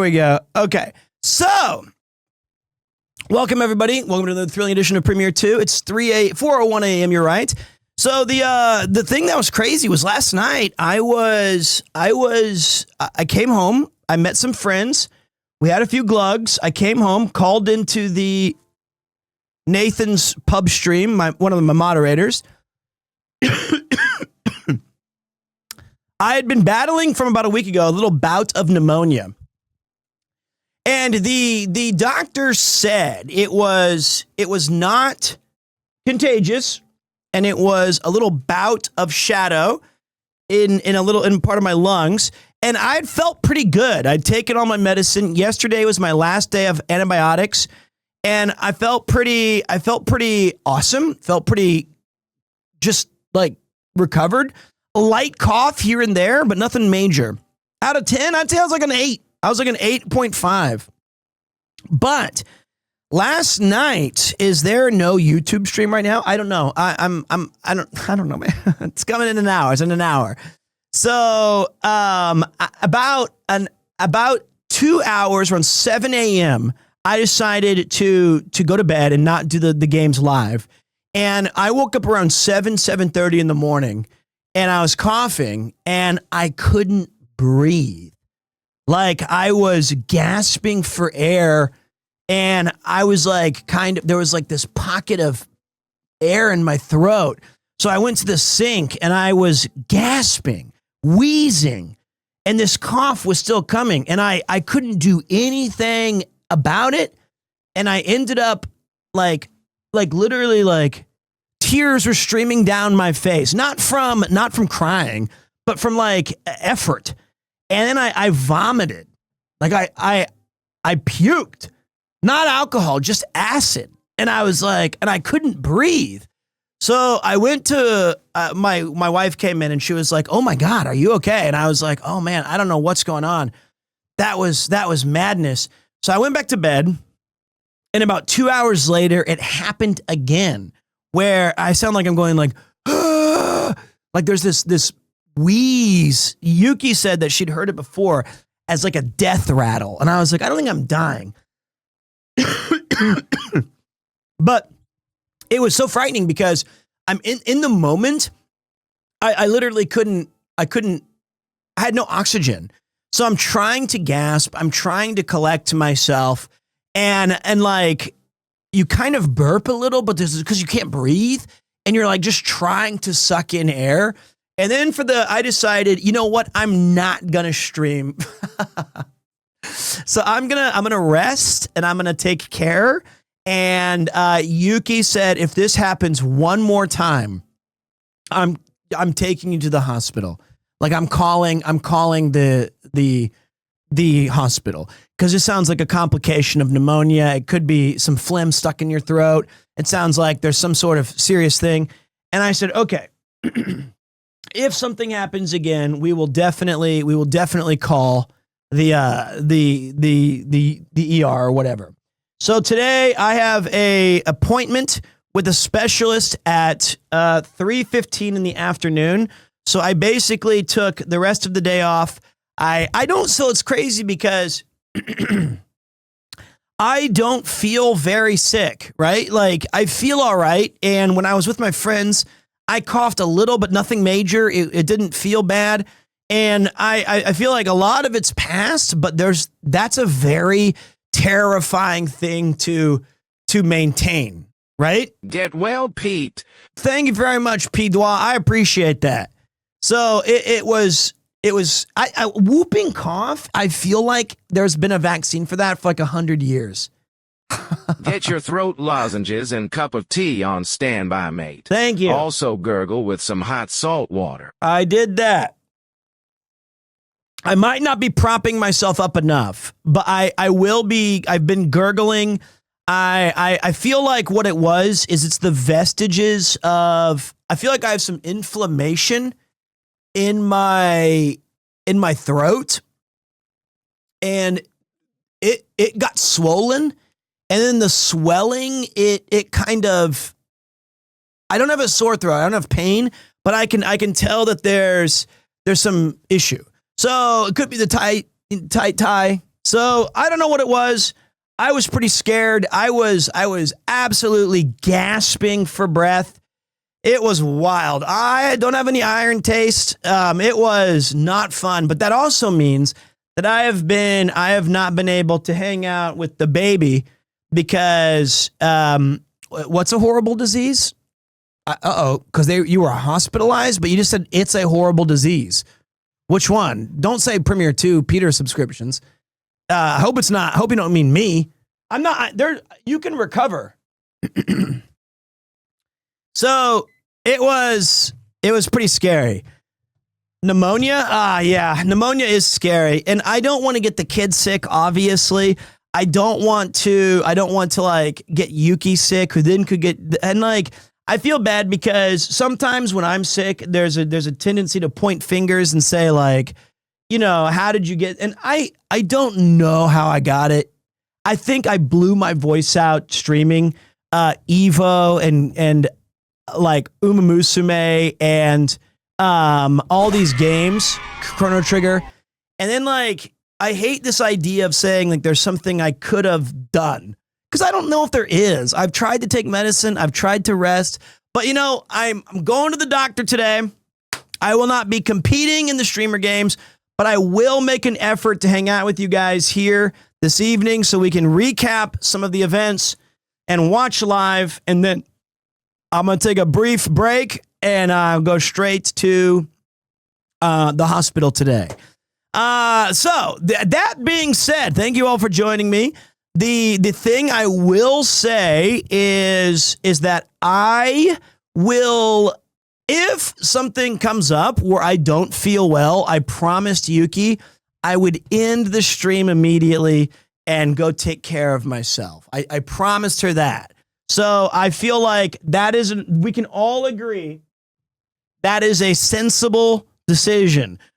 There we go. Okay. So, welcome everybody. Welcome to the thrilling edition of premiertwo. It's 4:01 a.m. You're right. So the thing that was crazy was last night. I came home. I met some friends. We had a few glugs. I came home, called into the Nathan's pub stream, one of my moderators. I had been battling from about a week ago, a little bout of pneumonia. And the doctor said it was not contagious, and it was a little bout of shadow in part of my lungs. And I'd felt pretty good. I'd taken all my medicine. Yesterday was my last day of antibiotics, and I felt pretty awesome. Felt pretty just like recovered. A light cough here and there, but nothing major. Out of 10, I'd say I was like an 8. I was like an 8.5. But last night, is there no YouTube stream right now? I don't know. I don't know, man. It's coming in an hour. It's in an hour. So, about 2 hours, around 7 a.m., I decided to go to bed and not do the games live. And I woke up around 7:30 in the morning, and I was coughing, and I couldn't breathe. Like, I was gasping for air, and I was like, there was like this pocket of air in my throat. So I went to the sink, and I was gasping, wheezing, and this cough was still coming, and I couldn't do anything about it. And I ended up like literally like tears were streaming down my face, not from crying, but from like effort. And then I vomited. Like I puked, not alcohol, just acid. And I was like, and I couldn't breathe. So I went to, my wife came in and she was like, "Oh my God, are you okay?" And I was like, "Oh man, I don't know what's going on." That was madness. So I went back to bed, and about 2 hours later, it happened again, where I sound like I'm going like, ah! Like there's this wheeze. Yuki said that she'd heard it before as like a death rattle. And I was like, I don't think I'm dying. But it was so frightening because I'm in the moment. I literally I had no oxygen. So I'm trying to gasp. I'm trying to collect myself. And like, you kind of burp a little, but this is because you can't breathe. And you're like just trying to suck in air. And then I decided, you know what? I'm not going to stream. So I'm going to rest, and I'm going to take care. And Yuki said, if this happens one more time, I'm taking you to the hospital. Like I'm calling the hospital, because it sounds like a complication of pneumonia. It could be some phlegm stuck in your throat. It sounds like there's some sort of serious thing. And I said, okay, if something happens again, we will definitely call the ER or whatever. So today I have a appointment with a specialist at 3:15 in the afternoon. So I basically took the rest of the day off. So it's crazy because I don't feel very sick, right? Like I feel all right. And when I was with my friends, I coughed a little, but nothing major. It didn't feel bad. And I feel like a lot of it's past, but that's a very terrifying thing to maintain, right? Get well, Pete. Thank you very much, Pete Dwa. I appreciate that. So it was a whooping cough. I feel like there's been a vaccine for that for like 100 years. Get your throat lozenges and cup of tea on standby, mate. Thank you. Also gurgle with some hot salt water. I did that. I might not be propping myself up enough, but I will be. I've been gurgling. I feel like what it was is it's the vestiges of, I feel like I have some inflammation in my throat, and it got swollen, and then the swelling, it kind of, I don't have a sore throat, I don't have pain, but I can tell that there's some issue. So it could be the tight tie. So I don't know what it was. I was pretty scared. I was absolutely gasping for breath. It was wild. I don't have any iron taste. It was not fun, but that also means that I have not been able to hang out with the baby because what's a horrible disease? Because you were hospitalized, but you just said it's a horrible disease. Which one? Don't say premiertwo Peter subscriptions. Hope it's not. Hope you don't mean me. I'm not there. You can recover. So it was pretty scary. Pneumonia? Yeah, pneumonia is scary. And I don't want to get the kids sick, obviously. I don't want to like get Yuki sick, who then could get, and like, I feel bad because sometimes when I'm sick, there's a tendency to point fingers and say like, you know, how did you get, and I don't know how I got it. I think I blew my voice out streaming Evo and like Uma Musume and all these games, Chrono Trigger. And then like, I hate this idea of saying like there's something I could have done because I don't know if there is. I've tried to take medicine. I've tried to rest, but you know, I'm going to the doctor today. I will not be competing in the streamer games, but I will make an effort to hang out with you guys here this evening so we can recap some of the events and watch live. And then I'm going to take a brief break and go straight to the hospital today. So that being said, thank you all for joining me. The thing I will say is that I will, if something comes up where I don't feel well, I promised Yuki I would end the stream immediately and go take care of myself. I promised her that. So I feel like we can all agree that is a sensible decision.